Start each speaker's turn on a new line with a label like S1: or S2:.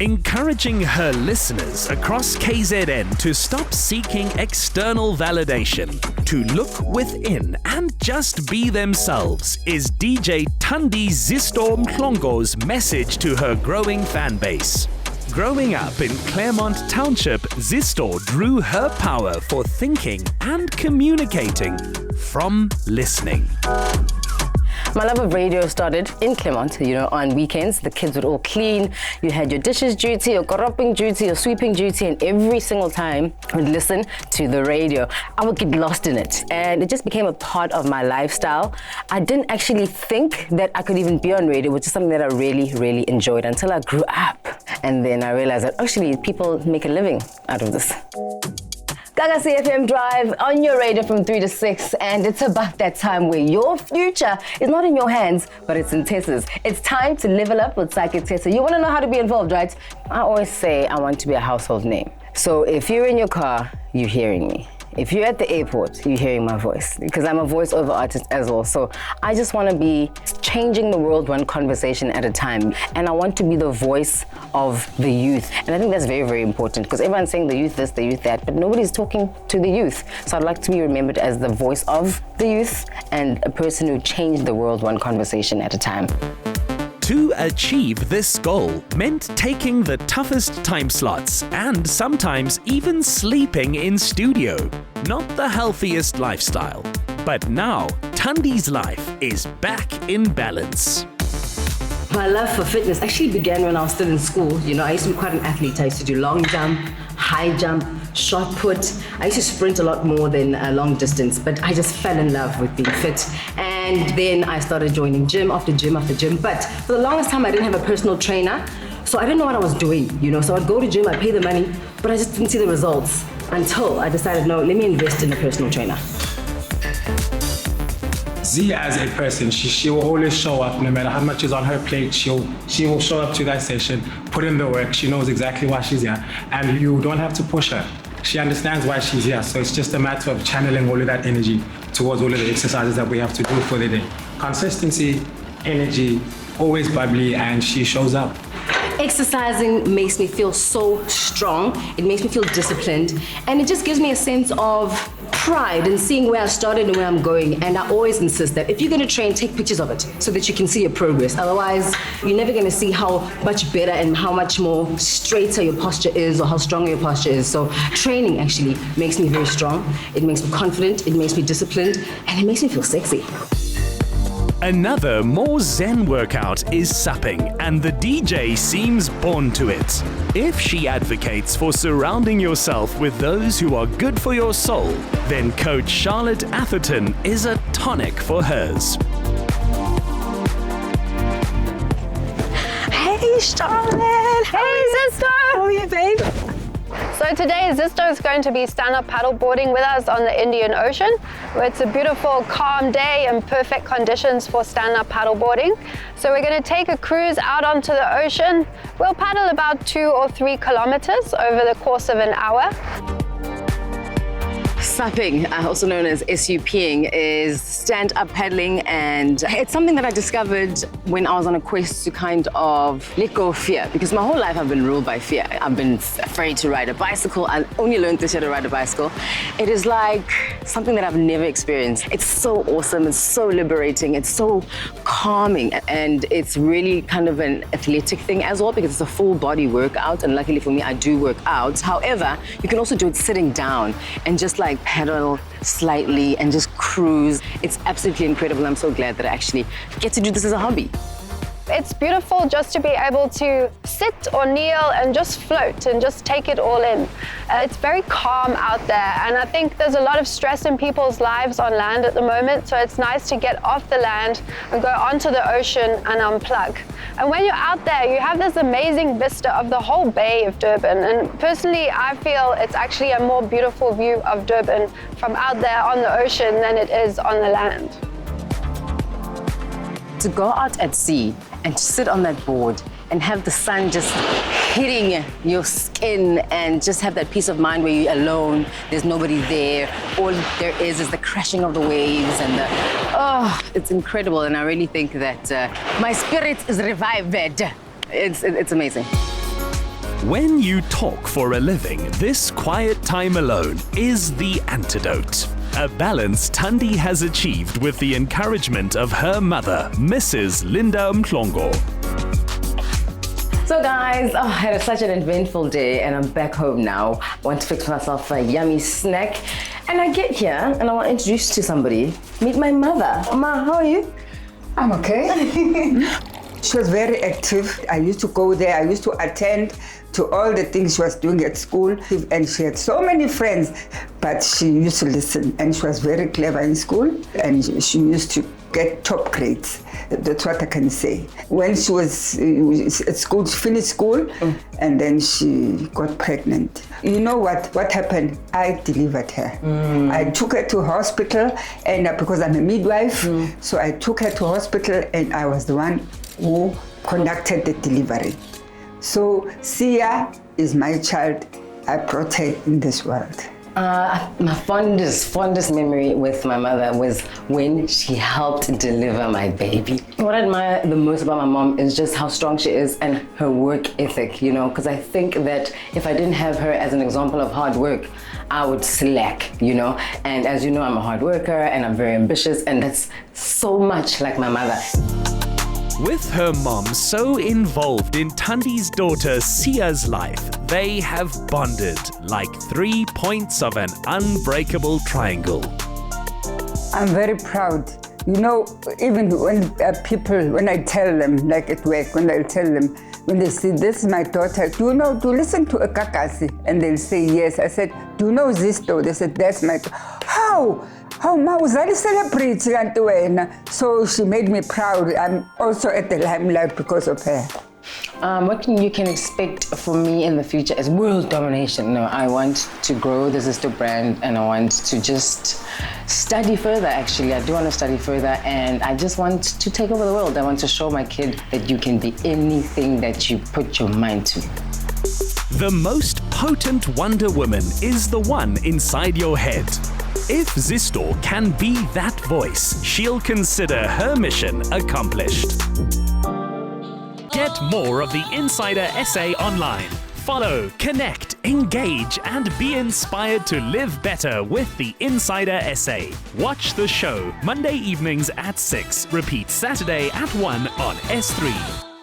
S1: encouraging her listeners across KZN to stop seeking external validation, to look within and just be themselves is DJ Thandi Zisto Mhlongo's message to her growing fan base. Growing up in Clermont township, Zisto drew her power for thinking and communicating from listening.
S2: My love of radio started in Clermont. On weekends, the kids would all clean. You had your dishes duty, your koroping duty, your sweeping duty, and every single time I would listen to the radio. I would get lost in it, and it just became a part of my lifestyle. I didn't actually think that I could even be on radio, which is something that I really, really enjoyed until I grew up. And then I realized that actually people make a living out of this. Gagasi FM Drive on your radio from 3 to 6, and it's about that time where your future is not in your hands, but it's in Tessa's. It's time to level up with Psychic Tessa. You want to know how to be involved, right? I always say I want to be a household name. So if you're in your car, you're hearing me. If you're at the airport, you're hearing my voice, because I'm a voiceover artist as well. So I just want to be changing the world one conversation at a time. And I want to be the voice of the youth. And I think that's very, very important, because everyone's saying the youth this, the youth that, but nobody's talking to the youth. So I'd like to be remembered as the voice of the youth and a person who changed the world one conversation at a time.
S1: To achieve this goal meant taking the toughest time slots and sometimes even sleeping in studio. Not the healthiest lifestyle. But now, Thandi's life is back in balance.
S2: My love for fitness actually began when I was still in school. I used to be quite an athlete. I used to do long jump, high jump, shot put. I used to sprint a lot more than long distance, but I just fell in love with being fit. And then I started joining gym after gym after gym. But for the longest time, I didn't have a personal trainer. So I didn't know what I was doing, So I'd go to gym, I'd pay the money, but I just didn't see the results until I decided, no, let me invest in a personal trainer.
S3: Z as a person, she will always show up no matter how much is on her plate. She will show up to that session, put in the work. She knows exactly why she's here, and you don't have to push her. She understands why she's here, so it's just a matter of channeling all of that energy towards all of the exercises that we have to do for the day. Consistency, energy, always bubbly, and she shows up.
S2: Exercising makes me feel so strong. It makes me feel disciplined, and it just gives me a sense of pride in seeing where I started and where I'm going. And I always insist that if you're going to train, take pictures of it so that you can see your progress. Otherwise, you're never going to see how much better and how much more straighter your posture is or how stronger your posture is. So training actually makes me very strong. It makes me confident, it makes me disciplined, and it makes me feel sexy.
S1: Another more zen workout is supping, and the DJ seems born to it. If she advocates for surrounding yourself with those who are good for your soul, then Coach Charlotte Atherton is a tonic for hers.
S4: Hey Charlotte!
S5: Hey Zisto!
S4: How are you, babe?
S5: So today Zisto is going to be stand-up paddleboarding with us on the Indian Ocean. It's a beautiful, calm day and perfect conditions for stand-up paddleboarding. So we're going to take a cruise out onto the ocean. We'll paddle about 2 or 3 kilometers over the course of an hour.
S2: Supping, also known as SUPing, is stand-up paddling, and it's something that I discovered when I was on a quest to kind of let go of fear, because my whole life I've been ruled by fear. I've been afraid to ride a bicycle. I only learned this year to ride a bicycle. It is like something that I've never experienced. It's so awesome, it's so liberating, it's so calming, and it's really kind of an athletic thing as well, because it's a full body workout, and luckily for me, I do work out. However, you can also do it sitting down and just like pedal slightly and just cruise. It's absolutely incredible. I'm so glad that I actually get to do this as a hobby.
S5: It's beautiful just to be able to sit or kneel and just float and just take it all in. It's very calm out there, and I think there's a lot of stress in people's lives on land at the moment, so it's nice to get off the land and go onto the ocean and unplug. And when you're out there, you have this amazing vista of the whole Bay of Durban, and personally I feel it's actually a more beautiful view of Durban from out there on the ocean than it is on the land.
S2: To go out at sea and to sit on that board and have the sun just hitting your skin and just have that peace of mind where you're alone, there's nobody there, all there is the crashing of the waves and it's incredible, and I really think that my spirit is revived. It's amazing.
S1: When you talk for a living, this quiet time alone is the antidote. A balance Thandi has achieved with the encouragement of her mother, Mrs. Linda Mhlongo.
S2: So guys, I had such an eventful day and I'm back home now. I want to fix myself a yummy snack. And I get here and I want to introduce you to somebody. Meet my mother. Ma, how are you?
S6: I'm okay. She was very active. I used to go there. I used to attend to all the things she was doing at school. And she had so many friends, but she used to listen. And she was very clever in school. And she used to get top grades. That's what I can say. When she was at school, she finished school, and then she got pregnant. You know what happened? I delivered her. I took her to hospital, and because I'm a midwife, so I took her to hospital, and I was the one who conducted the delivery. So Sia is my child. I brought her in this world.
S2: My fondest memory with my mother was when she helped deliver my baby. What I admire the most about my mom is just how strong she is and her work ethic, you know, because I think that if I didn't have her as an example of hard work, I would slack, you know. And as you know, I'm a hard worker and I'm very ambitious, and that's so much like my mother.
S1: With her mom so involved in Thandi's daughter Sia's life, they have bonded like 3 points of an unbreakable triangle.
S6: I'm very proud. You know, even when when I tell them, like at work, when I tell them, when they say, this is my daughter, do you listen to a Gagasi? And they'll say, yes. I said, do you know Zisto? They said, that's my daughter. How ma uzali celebrate kanti wena? So she made me proud. I'm also at the limelight because of her.
S2: What you can expect from me in the future is world domination. No, I want to grow the Zisto brand, and I want to just study further. Actually, I do want to study further, and I just want to take over the world. I want to show my kid that you can be anything that you put your mind to.
S1: The most potent Wonder Woman is the one inside your head. If Zisto can be that voice, she'll consider her mission accomplished. Get more of the Insider Essay online. Follow, connect, engage, and be inspired to live better with the Insider Essay. Watch the show Monday evenings at 6. Repeat Saturday at 1 on S3.